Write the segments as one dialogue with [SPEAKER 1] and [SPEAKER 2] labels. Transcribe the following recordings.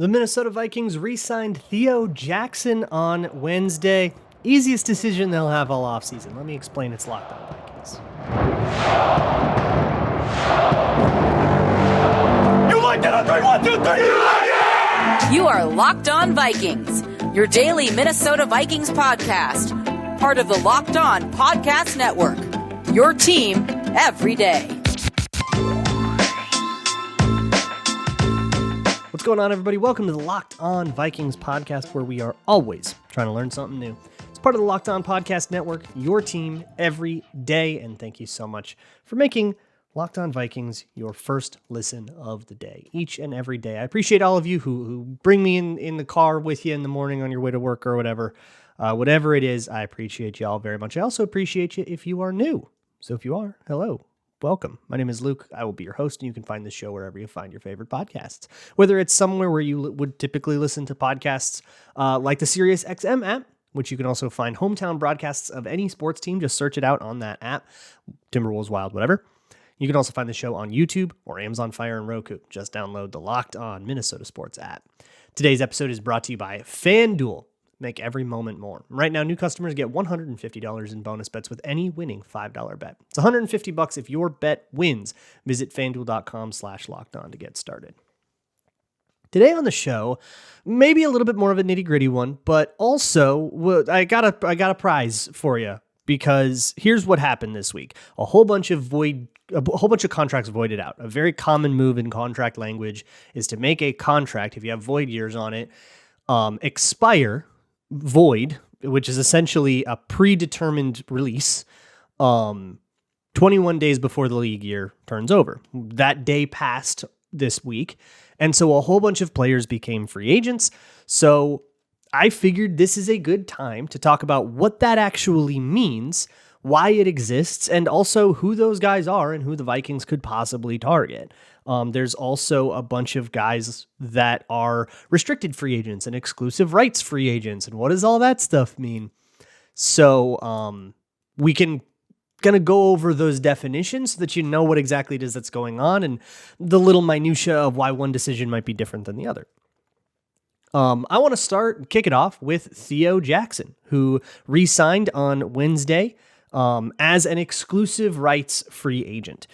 [SPEAKER 1] The Minnesota Vikings re-signed Theo Jackson on Wednesday. Easiest decision they'll have all offseason. Let me explain. It's Locked On Vikings.
[SPEAKER 2] You like that on 3, 1, 2, 3. You like it!
[SPEAKER 3] You are Locked On Vikings, your daily Minnesota Vikings podcast. Part of the Locked On Podcast Network. Your team every day.
[SPEAKER 1] What's going on, everybody? Welcome to the Locked On Vikings podcast, where we are always trying to learn something new. It's part of the Locked On Podcast Network, your team every day. And thank you so much for making Locked On Vikings your first listen of the day, each and every day. I appreciate all of you who bring me in the car with you in the morning on your way to work or whatever. Whatever it is, I appreciate you all very much. I also appreciate you if you are new. So if you are, hello. Welcome. My name is Luke. I will be your host, and you can find this show wherever you find your favorite podcasts. Whether it's somewhere where you would typically listen to podcasts like the SiriusXM app, which you can also find hometown broadcasts of any sports team. Just search it out on that app, Timberwolves, Wild, whatever. You can also find the show on YouTube or Amazon Fire and Roku. Just download the Locked On Minnesota Sports app. Today's episode is brought to you by FanDuel. Make every moment more. Right now, new customers get $150 in bonus bets with any winning $5 bet. It's $150 if your bet wins. Visit FanDuel.com/lockedon to get started. Today on the show, maybe a little bit more of a nitty-gritty one, but also I got a prize for you, because here's what happened this week. A whole bunch of contracts voided out. A very common move in contract language is to make a contract, if you have void years on it, expire void, which is essentially a predetermined release, 21 days before the league year turns over. That day passed this week, and so a whole bunch of players became free agents. So I figured this is a good time to talk about what that actually means, why it exists, and also who those guys are and who the Vikings could possibly target. There's also a bunch of guys that are restricted free agents and exclusive rights free agents, and what does all that stuff mean? So we can going to go over those definitions so that you know what exactly it is that's going on and the little minutia of why one decision might be different than the other. I want to kick it off with Theo Jackson, who re-signed on Wednesday as an exclusive rights free agent.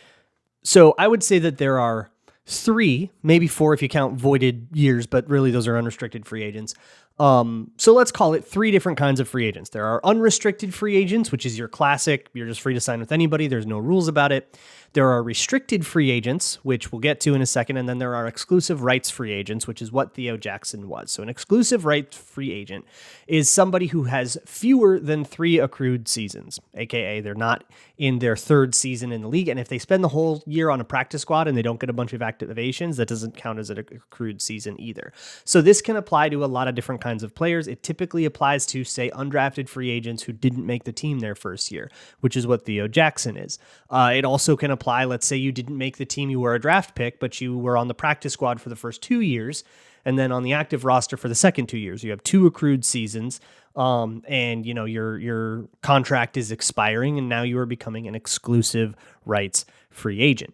[SPEAKER 1] So I would say that there are 3, maybe 4 if you count voided years, but really those are unrestricted free agents. So let's call it 3 different kinds of free agents. There are unrestricted free agents, which is your classic, you're just free to sign with anybody, there's no rules about it. There are restricted free agents, which we'll get to in a second, and then there are exclusive rights free agents, which is what Theo Jackson was. So an exclusive rights free agent is somebody who has fewer than 3 accrued seasons, aka they're not in their 3rd season in the league, and if they spend the whole year on a practice squad and they don't get a bunch of activations, that doesn't count as an accrued season either. So this can apply to a lot of different kinds of players. It typically applies to, say, undrafted free agents who didn't make the team their first year, which is what Theo Jackson is. It also can apply, let's say you didn't make the team, you were a draft pick, but you were on the practice squad for the first 2 years, and then on the active roster for the second 2 years. You have 2 accrued seasons, and you know your contract is expiring, and now you are becoming an exclusive rights free agent.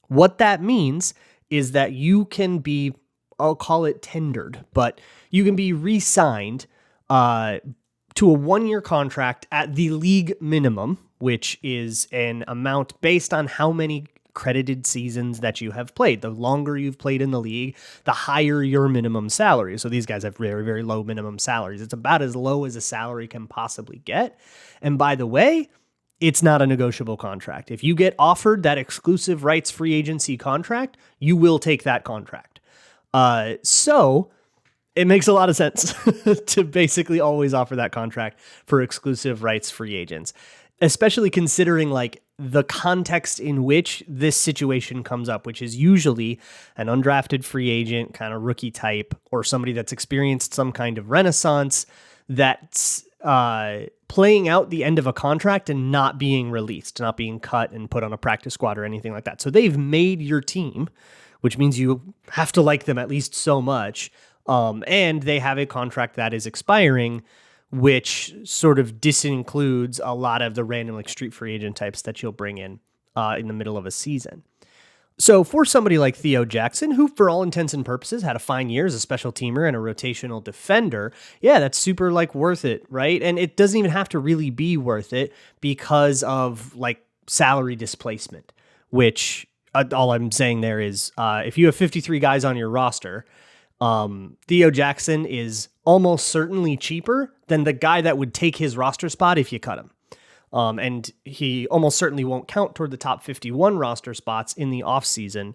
[SPEAKER 1] What that means is that you can be, I'll call it tendered, but you can be re-signed to a 1-year contract at the league minimum, which is an amount based on how many credited seasons that you have played. The longer you've played in the league, the higher your minimum salary. So these guys have very, very low minimum salaries. It's about as low as a salary can possibly get. And by the way, it's not a negotiable contract. If you get offered that exclusive rights free agency contract, you will take that contract. So it makes a lot of sense to basically always offer that contract for exclusive rights free agents, especially considering like the context in which this situation comes up, which is usually an undrafted free agent, kind of rookie type, or somebody that's experienced some kind of renaissance that's playing out the end of a contract and not being released, not being cut and put on a practice squad or anything like that. So they've made your team, which means you have to like them at least so much. And they have a contract that is expiring, which sort of disincludes a lot of the random like street free agent types that you'll bring in the middle of a season. So for somebody like Theo Jackson, who for all intents and purposes had a fine year as a special teamer and a rotational defender, yeah, that's super like worth it, right? And it doesn't even have to really be worth it because of like salary displacement, which all I'm saying there is if you have 53 guys on your roster, Theo Jackson is almost certainly cheaper than the guy that would take his roster spot if you cut him. And he almost certainly won't count toward the top 51 roster spots in the offseason,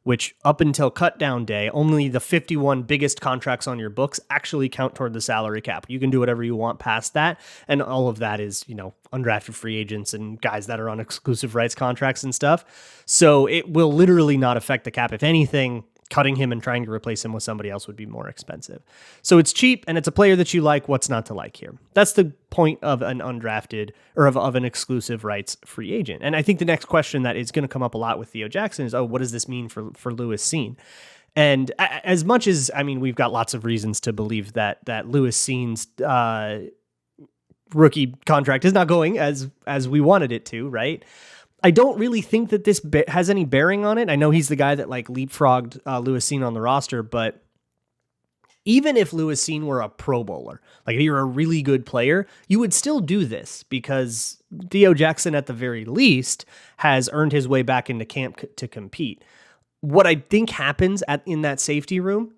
[SPEAKER 1] which up until cut down day, only the 51 biggest contracts on your books actually count toward the salary cap. You can do whatever you want past that. And all of that is, undrafted free agents and guys that are on exclusive rights contracts and stuff. So it will literally not affect the cap. If anything, cutting him and trying to replace him with somebody else would be more expensive. So it's cheap and it's a player that you like. What's not to like here? That's the point of an undrafted or of an exclusive rights free agent. And I think the next question that is going to come up a lot with Theo Jackson is, what does this mean for Lewis Cine? And as much as, we've got lots of reasons to believe that Lewis Cine's rookie contract is not going as we wanted it to, right? I don't really think that this has any bearing on it. I know he's the guy that like leapfrogged Lewis Cine on the roster, but even if Lewis Cine were a Pro Bowler, like if you're a really good player, you would still do this because Theo Jackson at the very least has earned his way back into camp to compete. What I think happens in that safety room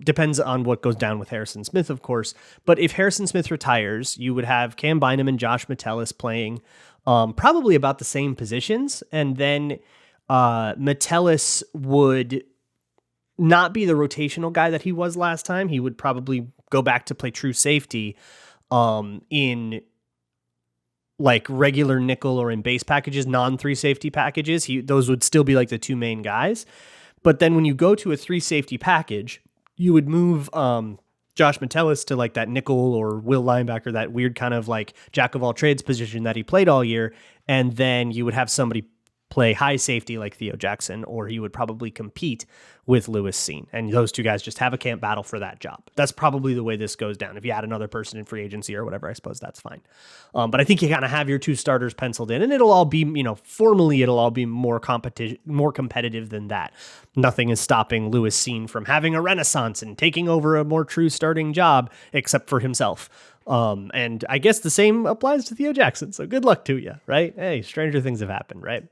[SPEAKER 1] depends on what goes down with Harrison Smith, of course. But if Harrison Smith retires, you would have Cam Bynum and Josh Metellus playing probably about the same positions. And then Metellus would not be the rotational guy that he was last time. He would probably go back to play true safety in like regular nickel or in base packages, non-3 safety packages. Those would still be like the two main guys. But then when you go to a 3 safety package, you would move Josh Metellus to like that nickel or will linebacker, that weird kind of like jack of all trades position that he played all year. And then you would have somebody play high safety like Theo Jackson, or he would probably compete with Lewis Cine. And those two guys just have a camp battle for that job. That's probably the way this goes down. If you add another person in free agency or whatever, I suppose that's fine. But I think you kind of have your two starters penciled in, and it'll all be, formally it'll all be more competitive than that. Nothing is stopping Lewis Cine from having a renaissance and taking over a more true starting job, except for himself. And I guess the same applies to Theo Jackson. So good luck to you, right? Hey, stranger things have happened, right?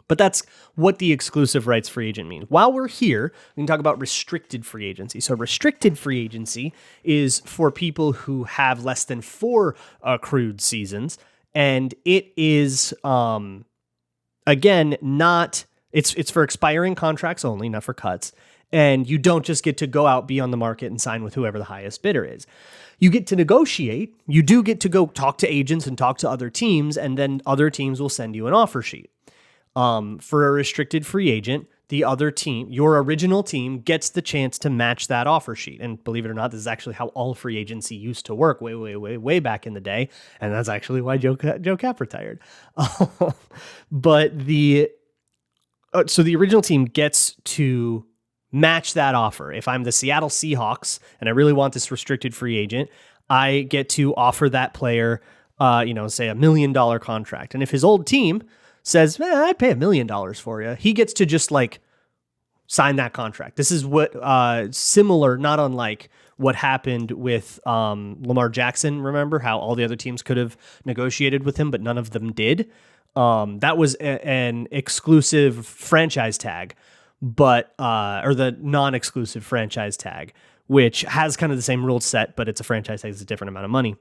[SPEAKER 1] But that's what the exclusive rights free agent means. While we're here, we can talk about restricted free agency. So restricted free agency is for people who have less than 4 accrued seasons. And it is, again, it's for expiring contracts only, not for cuts. And you don't just get to go out, be on the market, and sign with whoever the highest bidder is. You get to negotiate. You do get to go talk to agents and talk to other teams, and then other teams will send you an offer sheet. For a restricted free agent, the other team, your original team, gets the chance to match that offer sheet. And believe it or not, this is actually how all free agency used to work way back in the day. And that's actually why Joe Cap retired. But so the original team gets to match that offer. If I'm the Seattle Seahawks and I really want this restricted free agent, I get to offer that player, say $1 million contract. And if his old team says, I'd pay $1 million for you, he gets to just like sign that contract. This is what similar, not unlike what happened with Lamar Jackson. Remember how all the other teams could have negotiated with him, but none of them did. That was an exclusive franchise tag, but or the non-exclusive franchise tag, which has kind of the same rule set, but it's a franchise tag. It's a different amount of money.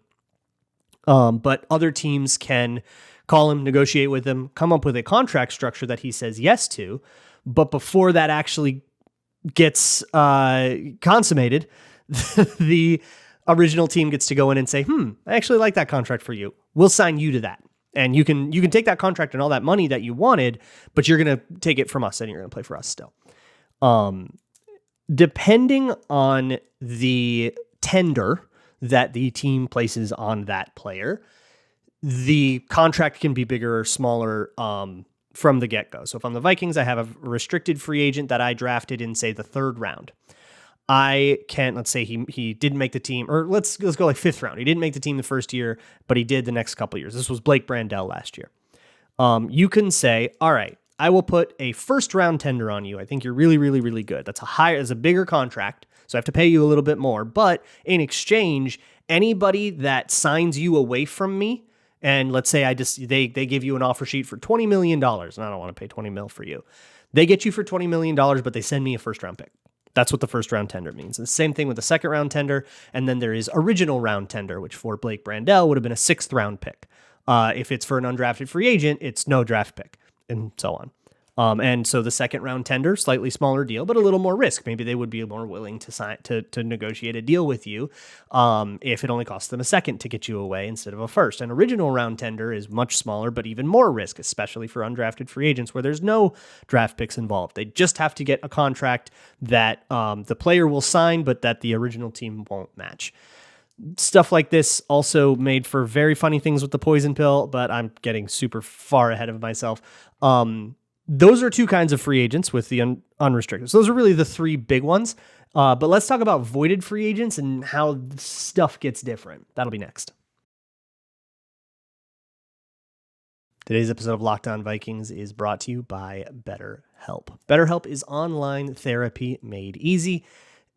[SPEAKER 1] But other teams can call him, negotiate with him, come up with a contract structure that he says yes to. But before that actually gets consummated, the original team gets to go in and say, I actually like that contract for you. We'll sign you to that. And you can take that contract and all that money that you wanted, but you're going to take it from us and you're going to play for us still. Depending on the tender that the team places on that player, the contract can be bigger or smaller from the get-go. So if I'm the Vikings, I have a restricted free agent that I drafted in, say, the 3rd round. I can't, let's say he didn't make the team, or let's go like 5th round. He didn't make the team the first year, but he did the next couple years. This was Blake Brandell last year. You can say, all right, I will put a first round tender on you. I think you're really, really, really good. That's a bigger contract, so I have to pay you a little bit more. But in exchange, anybody that signs you away from me, and let's say they give you an offer sheet for $20 million, and I don't want to pay $20 million for you. They get you for $20 million, but they send me a first round pick. That's what the first round tender means. The same thing with the second round tender. And then there is original round tender, which for Blake Brandel would have been a 6th round pick. If it's for an undrafted free agent, it's no draft pick, and so on. And so the second round tender, slightly smaller deal, but a little more risk. Maybe they would be more willing to sign to negotiate a deal with you if it only costs them a second to get you away instead of a first. An original round tender is much smaller, but even more risk, especially for undrafted free agents where there's no draft picks involved. They just have to get a contract that the player will sign, but that the original team won't match. Stuff like this also made for very funny things with the poison pill, but I'm getting super far ahead of myself. Those are two kinds of free agents with the unrestricted. So those are really the three big ones. But let's talk about voided free agents and how stuff gets different. That'll be next. Today's episode of Locked On Vikings is brought to you by BetterHelp. BetterHelp is online therapy made easy.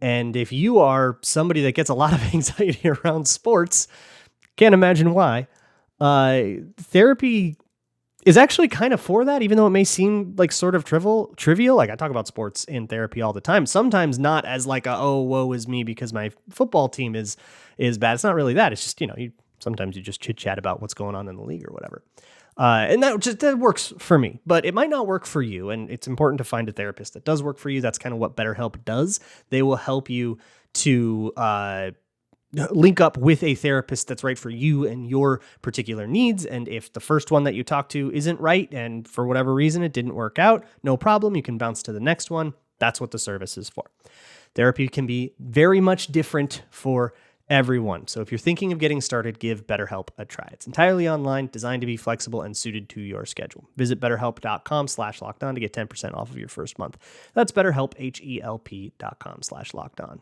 [SPEAKER 1] And if you are somebody that gets a lot of anxiety around sports, can't imagine why, therapy is actually kind of for that, even though it may seem like sort of trivial. Like I talk about sports in therapy all the time, sometimes not as like oh, woe is me because my football team is bad. It's not really that. It's just, sometimes you just chit chat about what's going on in the league or whatever. And that works for me, but it might not work for you. And it's important to find a therapist that does work for you. That's kind of what BetterHelp does. They will help you to link up with a therapist that's right for you and your particular needs. And if the first one that you talk to isn't right, and for whatever reason it didn't work out, no problem. You can bounce to the next one. That's what the service is for. Therapy can be very much different for everyone. So if you're thinking of getting started, give BetterHelp a try. It's entirely online, designed to be flexible and suited to your schedule. Visit betterhelp.com/lockedon to get 10% off of your first month. That's BetterHelp, HELP.com/lockedon.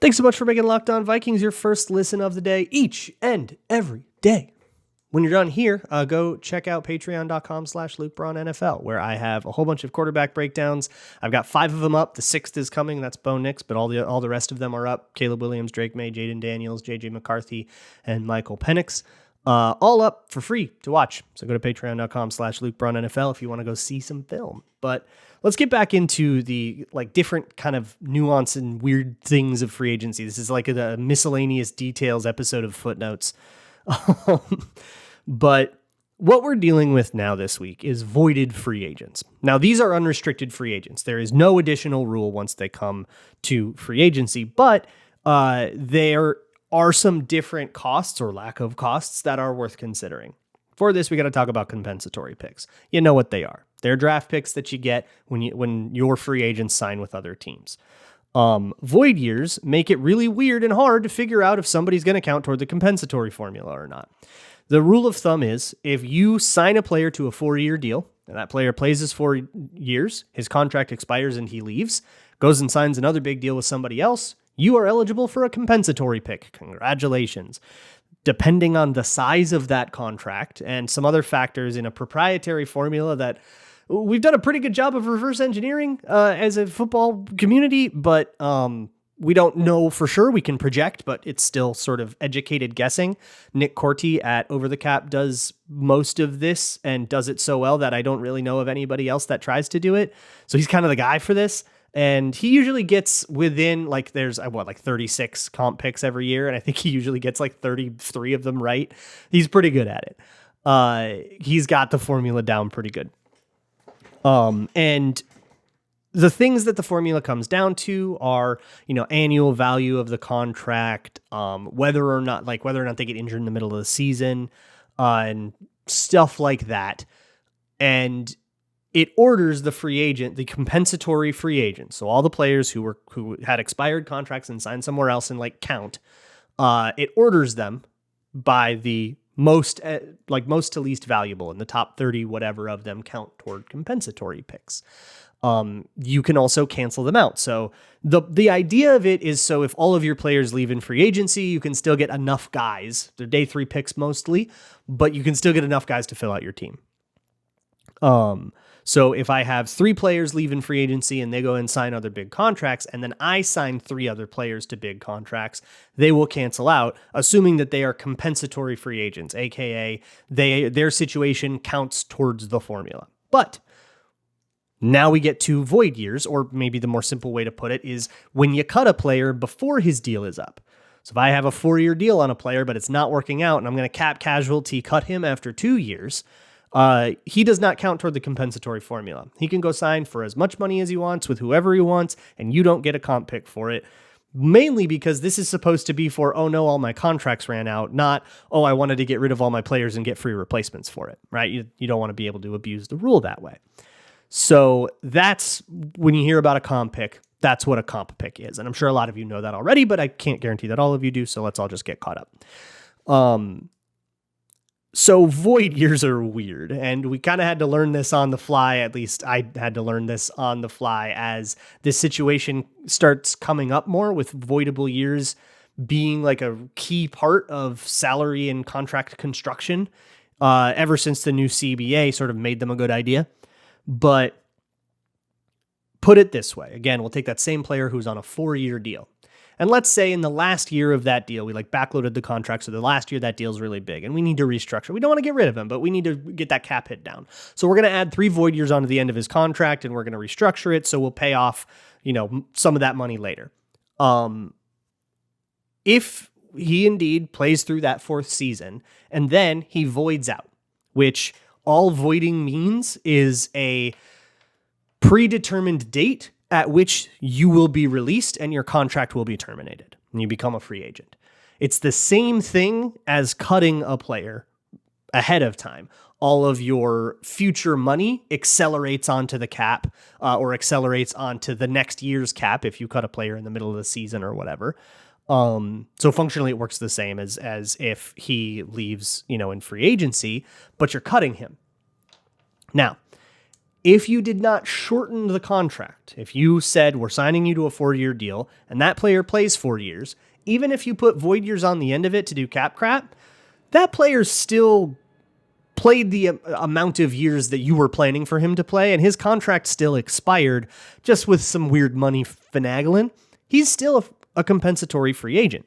[SPEAKER 1] Thanks so much for making Locked On Vikings your first listen of the day each and every day. When you're done here, go check out patreon.com/LukeBraunNFL, where I have a whole bunch of quarterback breakdowns. I've got 5 of them up. The 6th is coming. That's Bo Nix, but all the rest of them are up. Caleb Williams, Drake May, Jaden Daniels, JJ McCarthy, and Michael Penix. All up for free to watch. So go to patreon.com/LukeBraunNFL if you want to go see some film. But let's get back into the different kind of nuance and weird things of free agency. This is like a miscellaneous details episode of Footnotes. But what we're dealing with now this week is voided free agents. Now, these are unrestricted free agents. There is no additional rule once they come to free agency, but there are some different costs or lack of costs that are worth considering. For this, we got to talk about compensatory picks. You know what they are. They're draft picks that you get when your free agents sign with other teams. Void years make it really weird and hard to figure out if somebody's going to count toward the compensatory formula or not. The rule of thumb is if you sign a player to a 4-year deal and that player plays his 4 years, his contract expires and he leaves, goes and signs another big deal with somebody else, you are eligible for a compensatory pick. Congratulations. Depending on the size of that contract and some other factors in a proprietary formula that we've done a pretty good job of reverse engineering as a football community, but we don't know for sure. We can project, but it's still sort of educated guessing. Nick Corti at Over the Cap does most of this and does it so well that I don't really know of anybody else that tries to do it. So he's kind of the guy for this. And he usually gets within there's 36 comp picks every year. And I think he usually gets 33 of them right. He's pretty good at it. He's got the formula down pretty good. And the things that the formula comes down to are, annual value of the contract, whether or not they get injured in the middle of the season, and stuff like that. And it orders the free agent, the compensatory free agent. So all the players who had expired contracts and signed somewhere else and count, it orders them by the most to least valuable, and the top 30, whatever of them count toward compensatory picks. you can also cancel them out. So the idea of it is, so if all of your players leave in free agency, you can still get enough guys. They're day 3 picks mostly, but you can still get enough guys to fill out your team. So if I have 3 players leave in free agency and they go and sign other big contracts, and then I sign 3 other players to big contracts, they will cancel out, assuming that they are compensatory free agents, aka their situation counts towards the formula. But now we get to void years, or maybe the more simple way to put it is when you cut a player before his deal is up. So if I have a 4-year deal on a player, but it's not working out, and I'm going to cap casualty cut him after 2 years, he does not count toward the compensatory formula. He can go sign for as much money as he wants with whoever he wants, and you don't get a comp pick for it. Mainly because this is supposed to be for, oh no, all my contracts ran out, not, oh, I wanted to get rid of all my players and get free replacements for it, right? You don't want to be able to abuse the rule that way. So that's when you hear about a comp pick, that's what a comp pick is. And I'm sure a lot of you know that already, but I can't guarantee that all of you do. So let's all just get caught up. So void years are weird, and we kind of had to learn this on the fly. At least I had to learn this on the fly as this situation starts coming up more, with voidable years being like a key part of salary and contract construction ever since the new CBA sort of made them a good idea. But put it this way, again, we'll take that same player who's on a 4-year deal. And let's say in the last year of that deal, we like backloaded the contract. So the last year that deal is really big and we need to restructure. We don't want to get rid of him, but we need to get that cap hit down. So we're going to add 3 void years onto the end of his contract and we're going to restructure it. So we'll pay off, some of that money later. If he indeed plays through that 4th season and then he voids out, which all voiding means is a predetermined date at which you will be released and your contract will be terminated and you become a free agent. It's the same thing as cutting a player ahead of time. All of your future money accelerates onto the cap or accelerates onto the next year's cap if you cut a player in the middle of the season or whatever. So functionally it works the same as if he leaves, in free agency, but you're cutting him. Now, if you did not shorten the contract, if you said we're signing you to a 4-year deal and that player plays 4 years, even if you put void years on the end of it to do cap crap, that player still played the amount of years that you were planning for him to play, and his contract still expired just with some weird money finagling. He's still a compensatory free agent.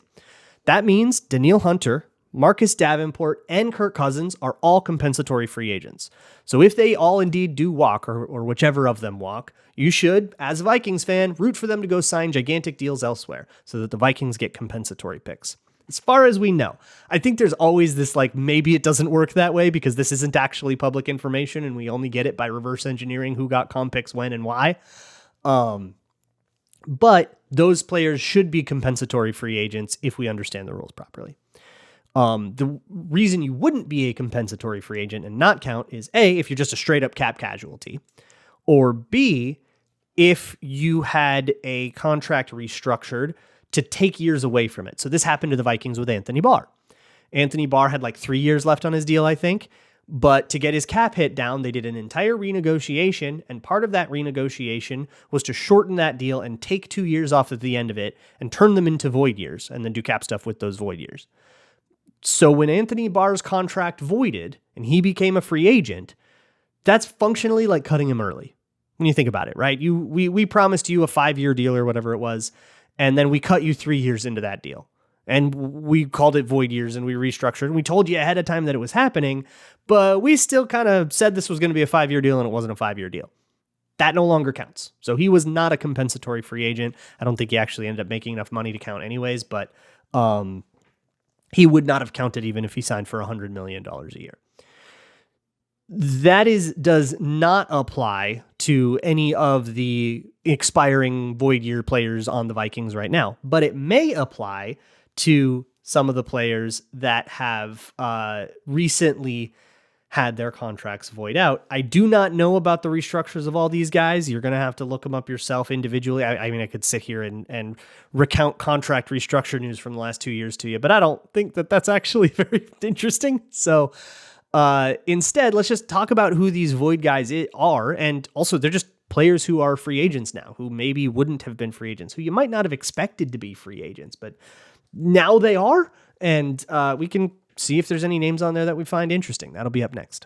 [SPEAKER 1] That means Danielle Hunter, Marcus Davenport, and Kirk Cousins are all compensatory free agents. So if they all indeed do walk, or whichever of them walk, you should, as a Vikings fan, root for them to go sign gigantic deals elsewhere so that the Vikings get compensatory picks. As far as we know, I think there's always this maybe it doesn't work that way because this isn't actually public information and we only get it by reverse engineering who got comp picks when and why. But those players should be compensatory free agents if we understand the rules properly. The reason you wouldn't be a compensatory free agent and not count is A, if you're just a straight up cap casualty, or B, if you had a contract restructured to take years away from it. So this happened to the Vikings with Anthony Barr. Anthony Barr had 3 years left on his deal, I think, but to get his cap hit down, they did an entire renegotiation, and part of that renegotiation was to shorten that deal and take 2 years off at the end of it and turn them into void years and then do cap stuff with those void years. So when Anthony Barr's contract voided and he became a free agent, that's functionally like cutting him early. When you think about it, right? We promised you a 5-year deal or whatever it was, and then we cut you 3 years into that deal. And we called it void years and we restructured. And we told you ahead of time that it was happening, but we still kind of said this was going to be a 5-year deal and it wasn't a 5-year deal. That no longer counts. So he was not a compensatory free agent. I don't think he actually ended up making enough money to count anyways, but he would not have counted even if he signed for $100 million a year. That does not apply to any of the expiring void year players on the Vikings right now, but it may apply to some of the players that have recently had their contracts void out. I do not know about the restructures of all these guys. You're going to have to look them up yourself individually. I mean, I could sit here and recount contract restructure news from the last 2 years to you, but I don't think that that's actually very interesting. So instead, let's just talk about who these void guys are. And also, they're just players who are free agents now, who maybe wouldn't have been free agents, who you might not have expected to be free agents, but now they are. And we can see if there's any names on there that we find interesting. That'll be up next.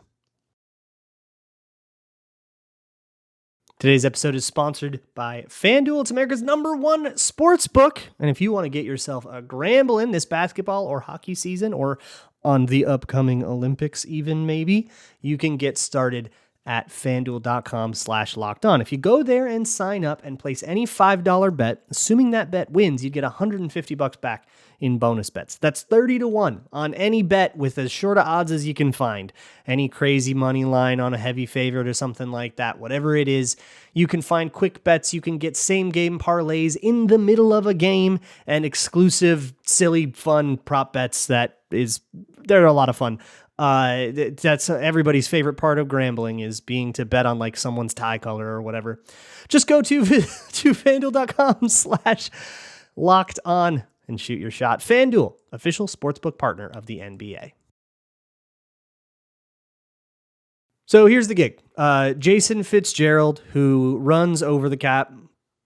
[SPEAKER 1] Today's episode is sponsored by FanDuel. It's America's #1 sportsbook. And if you want to get yourself a gambling this basketball or hockey season, or on the upcoming Olympics even maybe, you can get started at FanDuel.com/lockedon. If you go there and sign up and place any $5 bet, assuming that bet wins, you get $150 back in bonus bets. That's 30-1 on any bet with as short of odds as you can find. Any crazy money line on a heavy favorite or something like that, whatever it is, you can find quick bets. You can get same game parlays in the middle of a game and exclusive, silly, fun prop bets they're a lot of fun. That's everybody's favorite part of gambling, is being to bet on like someone's tie color or whatever. Just go to FanDuel.com/locked on and shoot your shot. FanDuel, official sportsbook partner of the NBA. So here's the gig. Jason Fitzgerald, who runs Over the Cap,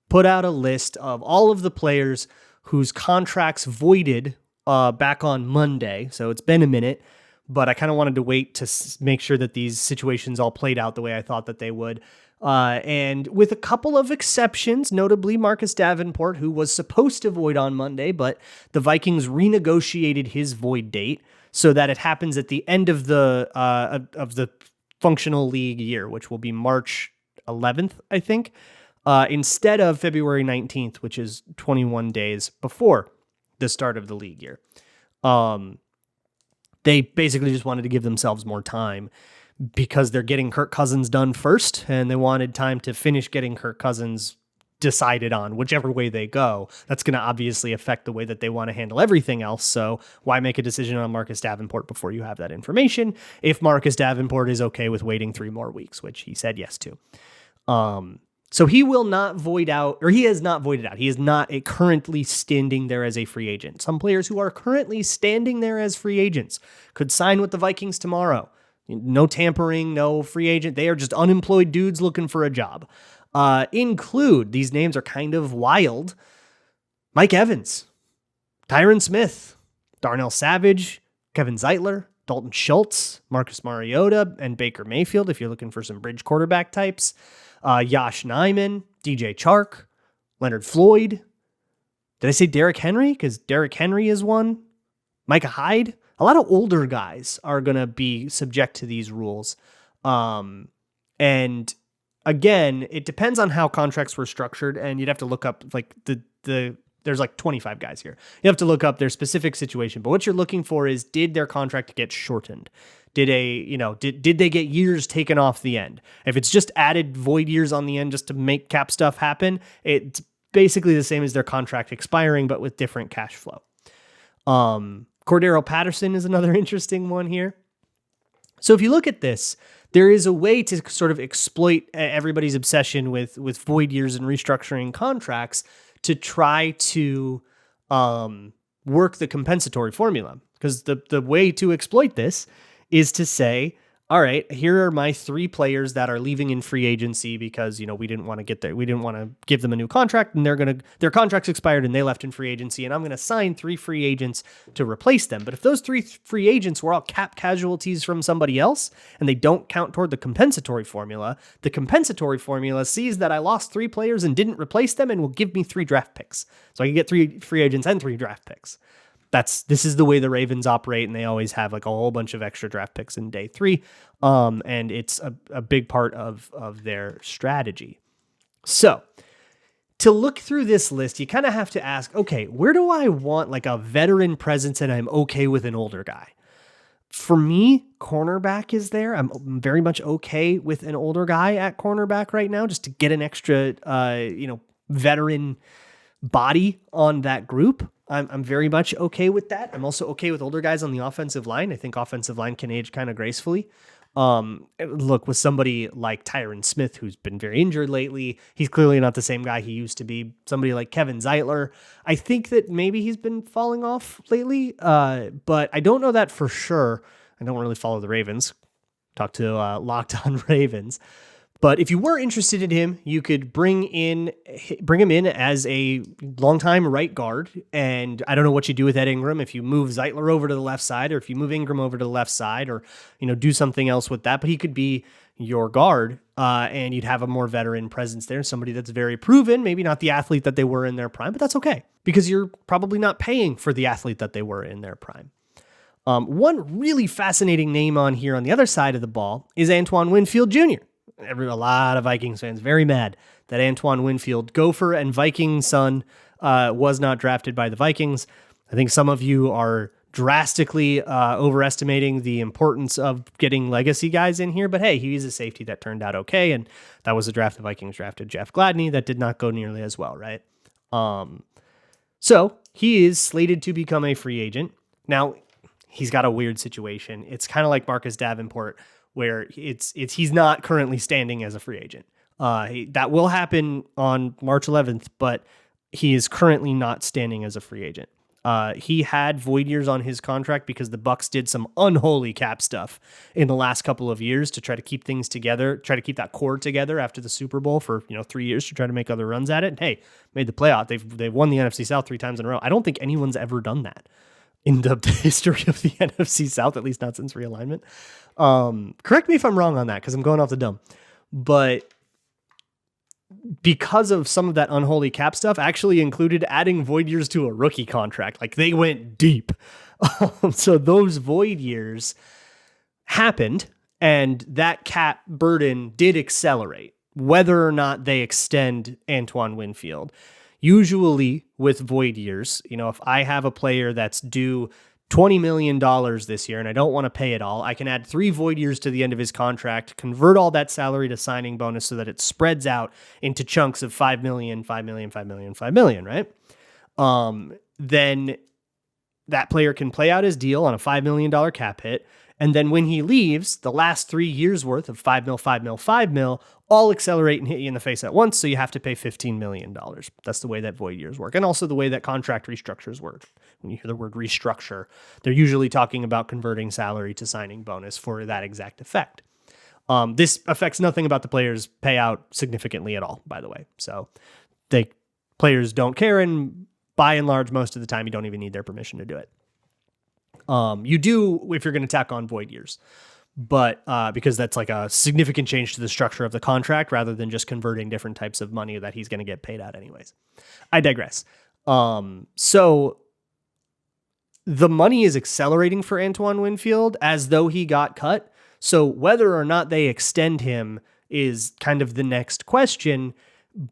[SPEAKER 1] put out a list of all of the players whose contracts voided back on Monday. So it's been a minute, but I kind of wanted to wait to make sure that these situations all played out the way I thought that they would. And with a couple of exceptions, notably Marcus Davenport, who was supposed to void on Monday, but the Vikings renegotiated his void date so that it happens at the end of the functional league year, which will be March 11th, I think, instead of February 19th, which is 21 days before the start of the league year. They basically just wanted to give themselves more time because they're getting Kirk Cousins done first, and they wanted time to finish getting Kirk Cousins decided on, whichever way they go. That's going to obviously affect the way that they want to handle everything else. So why make a decision on Marcus Davenport before you have that information? If Marcus Davenport is okay with waiting 3 more weeks, which he said yes to. So he will not void out, or he has not voided out. He is not currently standing there as a free agent. Some players who are currently standing there as free agents could sign with the Vikings tomorrow. No tampering, no free agent. They are just unemployed dudes looking for a job. Include, these names are kind of wild, Mike Evans, Tyron Smith, Darnell Savage, Kevin Zeitler, Dalton Schultz, Marcus Mariota, and Baker Mayfield, if you're looking for some bridge quarterback types. Josh Nijman, DJ Chark, Leonard Floyd. Did I say Derrick Henry? Because Derrick Henry is one. Micah Hyde. A lot of older guys are going to be subject to these rules. And again, it depends on how contracts were structured, and you'd have to look up like there's like 25 guys here. You have to look up their specific situation. But what you're looking for is, did their contract get shortened? Did they get years taken off the end? If it's just added void years on the end just to make cap stuff happen, it's basically the same as their contract expiring, but with different cash flow. Cordero Patterson is another interesting one here. So if you look at this, there is a way to sort of exploit everybody's obsession with void years and restructuring contracts to try to work the compensatory formula. Because the way to exploit this is to say, all right, here are my 3 players that are leaving in free agency because, we didn't want to get there. We didn't want to give them a new contract, and their contracts expired and they left in free agency, and I'm going to sign 3 free agents to replace them. But if those 3 free agents were all cap casualties from somebody else and they don't count toward the compensatory formula sees that I lost 3 players and didn't replace them and will give me 3 draft picks. So I can get 3 free agents and 3 draft picks. This is the way the Ravens operate, and they always have like a whole bunch of extra draft picks in day 3. And it's a big part of their strategy. So to look through this list, you kind of have to ask, okay, where do I want like a veteran presence and I'm okay with an older guy? For me, cornerback is there. I'm very much okay with an older guy at cornerback right now, just to get an extra, veteran body on that group. I'm very much okay with that. I'm also okay with older guys on the offensive line. I think offensive line can age kind of gracefully. Look, with somebody like Tyron Smith, who's been very injured lately, he's clearly not the same guy he used to be. Somebody like Kevin Zeitler, I think that maybe he's been falling off lately, but I don't know that for sure. I don't really follow the Ravens. Talk to Locked On Ravens. But if you were interested in him, you could bring him in as a longtime right guard. And I don't know what you do with Ed Ingram, if you move Zeitler over to the left side, or if you move Ingram over to the left side, or do something else with that. But he could be your guard, and you'd have a more veteran presence there, somebody that's very proven, maybe not the athlete that they were in their prime, but that's okay because you're probably not paying for the athlete that they were in their prime. One really fascinating name on here on the other side of the ball is Antoine Winfield Jr. A lot of Vikings fans very mad that Antoine Winfield, Gopher and Viking son, was not drafted by the Vikings. I think some of you are drastically overestimating the importance of getting legacy guys in here, but hey, he's a safety that turned out okay, and that was a draft the Vikings drafted Jeff Gladney. That did not go nearly as well, right? So he is slated to become a free agent. Now, he's got a weird situation. It's kind of like Marcus Davenport, where he's not currently standing as a free agent. That will happen on March 11th, but he is currently not standing as a free agent. He had void years on his contract because the Bucs did some unholy cap stuff in the last couple of years to try to keep things together, try to keep that core together after the Super Bowl for 3 years to try to make other runs at it. And hey, made the playoff. They've won the NFC South 3 times in a row. I don't think anyone's ever done that in the history of the NFC South, at least not since realignment. Correct me if I'm wrong on that, because I'm going off the dome. But because of some of that unholy cap stuff, actually included adding void years to a rookie contract. Like, they went deep. So those void years happened, and that cap burden did accelerate, whether or not they extend Antoine Winfield. Usually with void years, if I have a player that's due $20 million this year and I don't want to pay it all, I can add 3 void years to the end of his contract, convert all that salary to signing bonus so that it spreads out into chunks of $5 million, $5 million, $5 million, $5 million, right? Then that player can play out his deal on a $5 million cap hit. And then when he leaves, the last 3 years worth of $5 mil, $5 mil, $5 mil all accelerate and hit you in the face at once. So you have to pay $15 million. That's the way that void years work. And also the way that contract restructures work. When you hear the word restructure, they're usually talking about converting salary to signing bonus for that exact effect. This affects nothing about the players' payout significantly at all, by the way. So players don't care, and by and large, most of the time, you don't even need their permission to do it. You do if you're going to tack on void years, but because that's like a significant change to the structure of the contract rather than just converting different types of money that he's going to get paid out anyways. I digress. So the money is accelerating for Antoine Winfield as though he got cut. So whether or not they extend him is kind of the next question,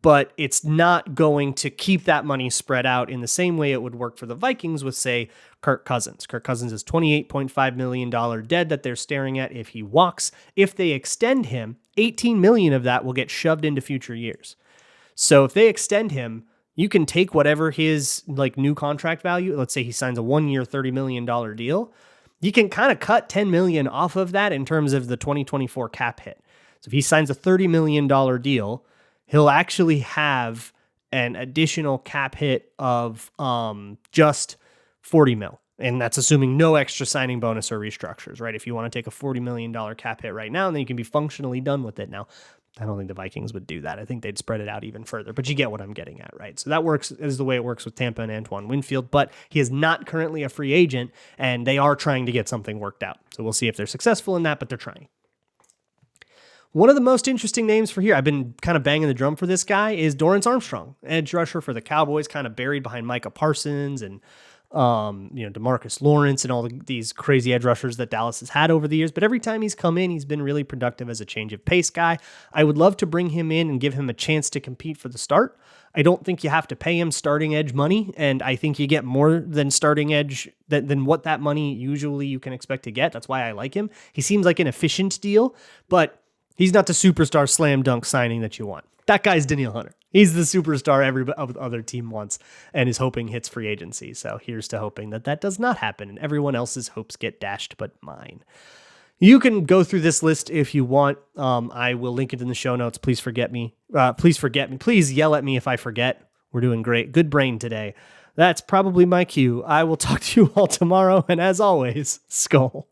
[SPEAKER 1] but it's not going to keep that money spread out in the same way it would work for the Vikings with, say, Kirk Cousins. Kirk Cousins is $28.5 million dead that they're staring at if he walks. If they extend him, $18 million of that will get shoved into future years. So if they extend him, you can take whatever his new contract value, let's say he signs a 1-year, $30 million deal, you can kind of cut $10 million off of that in terms of the 2024 cap hit. So if he signs a $30 million deal, he'll actually have an additional cap hit of just $40 mil. And that's assuming no extra signing bonus or restructures, right? If you want to take a $40 million cap hit right now, then you can be functionally done with it. Now, I don't think the Vikings would do that. I think they'd spread it out even further, but you get what I'm getting at, right? So that works is the way it works with Tampa and Antoine Winfield, but he is not currently a free agent, and they are trying to get something worked out. So we'll see if they're successful in that, but they're trying. One of the most interesting names for here, I've been kind of banging the drum for this guy, is Dorrance Armstrong, edge rusher for the Cowboys, kind of buried behind Micah Parsons and DeMarcus Lawrence and all these crazy edge rushers that Dallas has had over the years. But every time he's come in, he's been really productive as a change of pace guy. I would love to bring him in and give him a chance to compete for the start. I don't think you have to pay him starting edge money, and I think you get more than starting edge than what that money usually you can expect to get. That's why I like him. He seems like an efficient deal, but he's not the superstar slam dunk signing that you want. That guy's Danielle Hunter. He's the superstar every other team wants and is hoping hits free agency. So here's to hoping that does not happen and everyone else's hopes get dashed but mine. You can go through this list if you want. I will link it in the show notes. Please forget me. Please yell at me if I forget. We're doing great. Good brain today. That's probably my cue. I will talk to you all tomorrow. And as always, Skull.